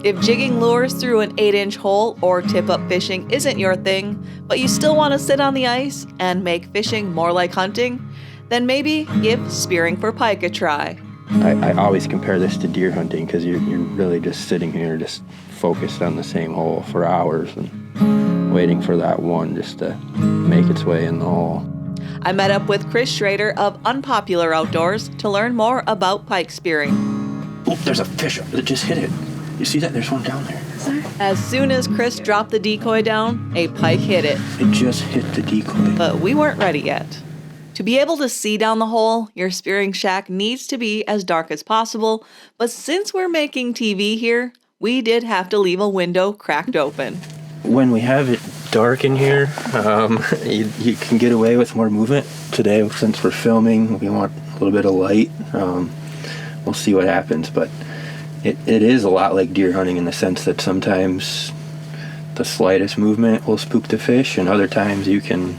If jigging lures through an 8-inch hole or tip-up fishing isn't your thing, but you still want to sit on the ice and make fishing more like hunting, then maybe give spearing for pike a try. I always compare this to deer hunting because you're really just sitting here just focused on the same hole for hours and waiting for that one just to make its way in the hole. I met up with Chris Schroeder of Unpopular Outdoors to learn more about pike spearing. Oh, there's a fish that just hit it. You see that? There's one down there. As soon as Chris dropped the decoy down, a pike hit it. It just hit the decoy. But we weren't ready yet. To be able to see down the hole, your spearing shack needs to be as dark as possible, but since we're making TV here, we did have to leave a window cracked open. When we have it dark in here, you can get away with more movement. Today, since we're filming, we want a little bit of light. We'll see what happens, but it is a lot like deer hunting in the sense that sometimes the slightest movement will spook the fish, and other times you can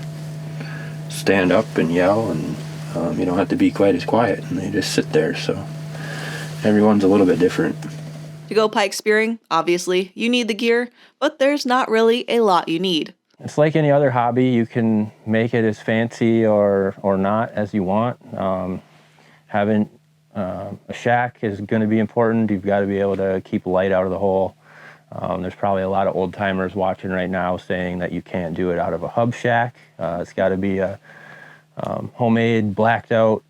stand up and yell, and you don't have to be quite as quiet, and they just sit there. So everyone's a little bit different. To go pike spearing, obviously, you need the gear, but there's not really a lot you need. It's like any other hobby. You can make it as fancy or not as you want. Having a shack is going to be important. You've got to be able to keep light out of the hole. There's probably a lot of old timers watching right now saying that you can't do it out of a hub shack. It's got to be a homemade, blacked out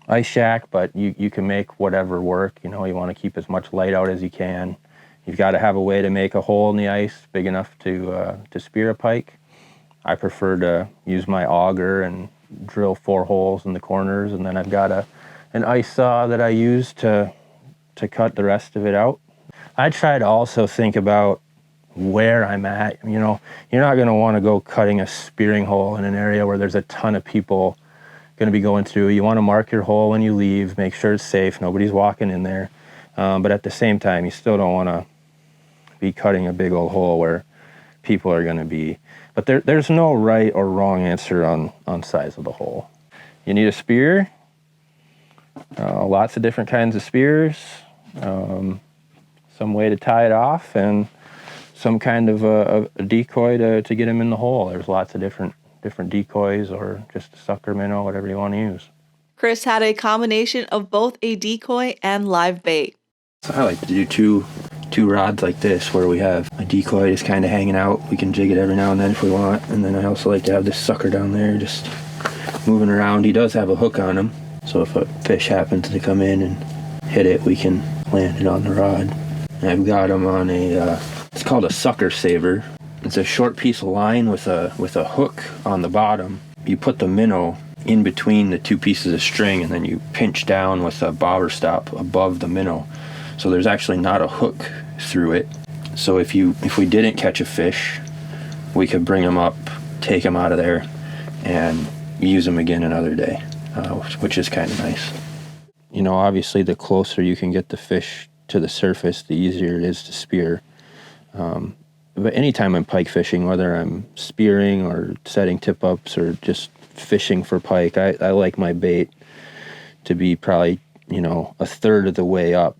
ice shack, but you can make whatever work. You know, you want to keep as much light out as you can. You've got to have a way to make a hole in the ice big enough to spear a pike. I prefer to use my auger and drill 4 holes in the corners, and then I've got an ice saw that I use to cut the rest of it out. I try to also think about where I'm at. You know, you're not going to want to go cutting a spearing hole in an area where there's a ton of people going to be going through. You want to mark your hole when you leave, make sure it's safe, nobody's walking in there. But at the same time, you still don't want to be cutting a big old hole where people are going to be. But there's no right or wrong answer on size of the hole. You need a spear, lots of different kinds of spears, some way to tie it off, and some kind of a decoy to get him in the hole. There's lots of different decoys, or just a sucker minnow, whatever you want to use. Chris had a combination of both a decoy and live bait. So I like to do two rods like this, where we have a decoy just kind of hanging out. We can jig it every now and then if we want. And then I also like to have this sucker down there just moving around. He does have a hook on him, so if a fish happens to come in and hit it, we can land it on the rod. And I've got him on it's called a sucker saver. It's a short piece of line with a hook on the bottom. You put the minnow in between the 2 pieces of string, and then you pinch down with a bobber stop above the minnow. So there's actually not a hook through it. So if we didn't catch a fish, we could bring them up, take them out of there, and use them again another day, which is kind of nice. You know, obviously the closer you can get the fish to the surface, the easier it is to spear. But anytime I'm pike fishing, whether I'm spearing or setting tip-ups or just fishing for pike, I like my bait to be probably, you know, a third of the way up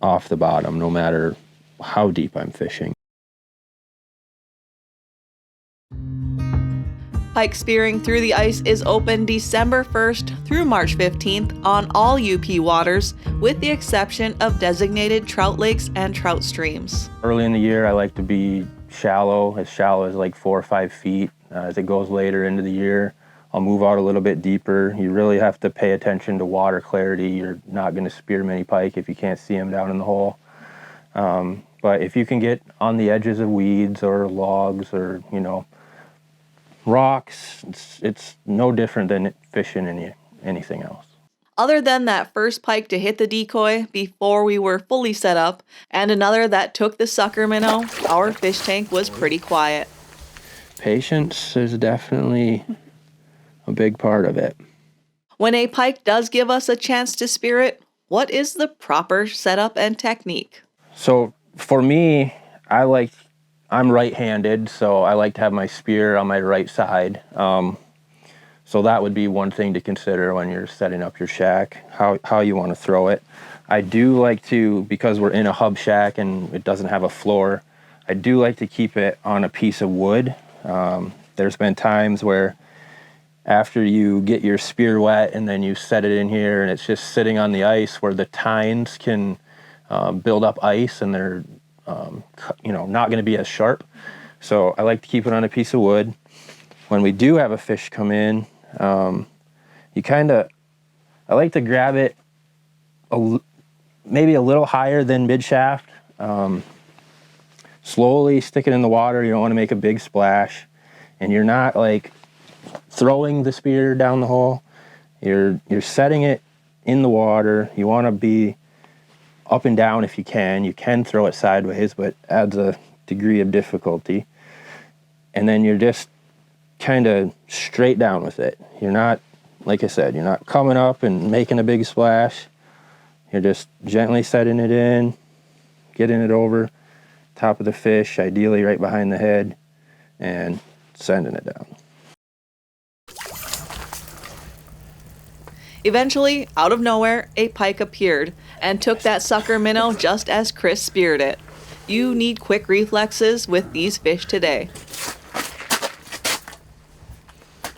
off the bottom, no matter how deep I'm fishing. Pike spearing through the ice is open December 1st through March 15th on all UP waters, with the exception of designated trout lakes and trout streams. Early in the year, I like to be shallow as like 4 or 5 feet. As it goes later into the year, I'll move out a little bit deeper. You really have to pay attention to water clarity. You're not going to spear many pike if you can't see them down in the hole. But if you can get on the edges of weeds or logs or, you know, rocks, it's no different than fishing anything else. Other than that first pike to hit the decoy before we were fully set up, and another that took the sucker minnow, our fish tank was pretty quiet. Patience is definitely a big part of it. When a pike does give us a chance to spear it, what is the proper setup and technique? So for me, I'm right-handed, so I like to have my spear on my right side. So that would be one thing to consider when you're setting up your shack, how you want to throw it. I do like to, because we're in a hub shack and it doesn't have a floor, I do like to keep it on a piece of wood. There's been times where after you get your spear wet and then you set it in here and it's just sitting on the ice where the tines can build up ice and they're not going to be as sharp. So I like to keep it on a piece of wood. When we do have a fish come in, I like to grab it maybe a little higher than mid shaft. Slowly stick it in the water. You don't want to make a big splash, and you're not like throwing the spear down the hole. You're setting it in the water. You want to be up and down if you can. You can throw it sideways, but adds a degree of difficulty. And then you're just kind of straight down with it. You're not, like I said, you're not coming up and making a big splash. You're just gently setting it in, getting it over top of the fish, ideally right behind the head, and sending it down. Eventually, out of nowhere, a pike appeared and took that sucker minnow just as Chris speared it. You need quick reflexes with these fish today.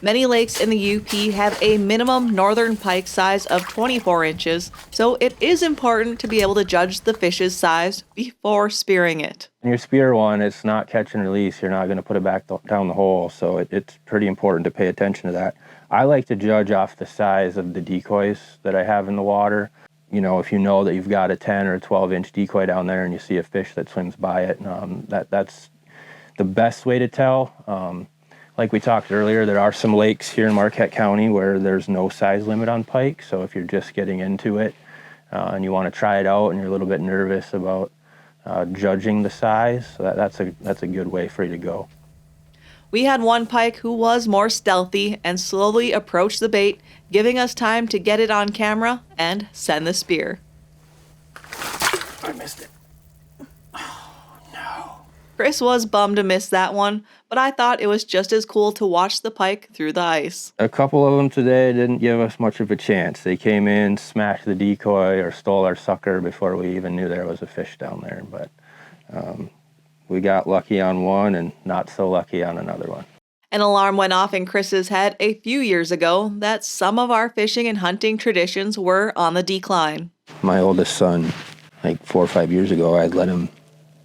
Many lakes in the UP have a minimum northern pike size of 24 inches, so it is important to be able to judge the fish's size before spearing it. When you spear one, it's not catch and release. You're not going to put it back down the hole, so it's pretty important to pay attention to that. I like to judge off the size of the decoys that I have in the water. You know, if you know that you've got a 10 or a 12-inch decoy down there and you see a fish that swims by it, that's the best way to tell. Like we talked earlier, there are some lakes here in Marquette County where there's no size limit on pike. So if you're just getting into it and you want to try it out and you're a little bit nervous about judging the size, so that's a good way for you to go. We had one pike who was more stealthy and slowly approached the bait, giving us time to get it on camera and send the spear. I missed it. Oh, no. Chris was bummed to miss that one, but I thought it was just as cool to watch the pike through the ice. A couple of them today didn't give us much of a chance. They came in, smashed the decoy, or stole our sucker before we even knew there was a fish down there. But we got lucky on one and not so lucky on another one. An alarm went off in Chris's head a few years ago that some of our fishing and hunting traditions were on the decline. My oldest son, like 4 or 5 years ago, I'd let him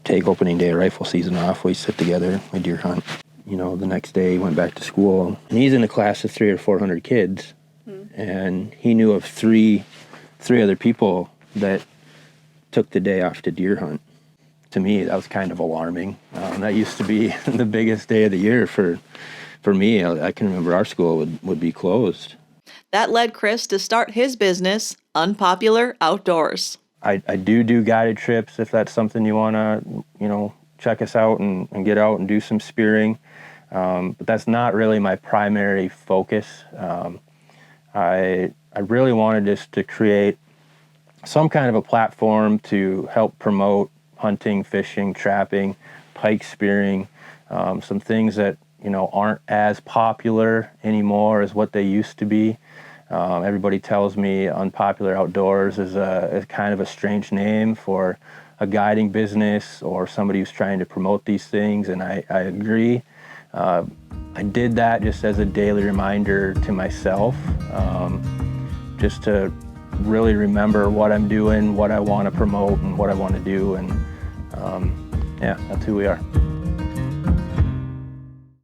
take opening day of rifle season off. We sit together, we deer hunt. You know, the next day he went back to school, and he's in a class of 300 or 400 kids, and he knew of three other people that took the day off to deer hunt. To me, that was kind of alarming. That used to be the biggest day of the year for me. I can remember our school would be closed. That led Chris to start his business, Unpopular Outdoors. I do guided trips if that's something you want to, check us out and get out and do some spearing. But that's not really my primary focus. I really wanted just to create some kind of a platform to help promote hunting, fishing, trapping, pike spearing, some things that, aren't as popular anymore as what they used to be. Everybody tells me Unpopular Outdoors is kind of a strange name for a guiding business or somebody who's trying to promote these things, and I agree. I did that just as a daily reminder to myself, just to really remember what I'm doing, what I want to promote, and what I want to do, and that's who we are.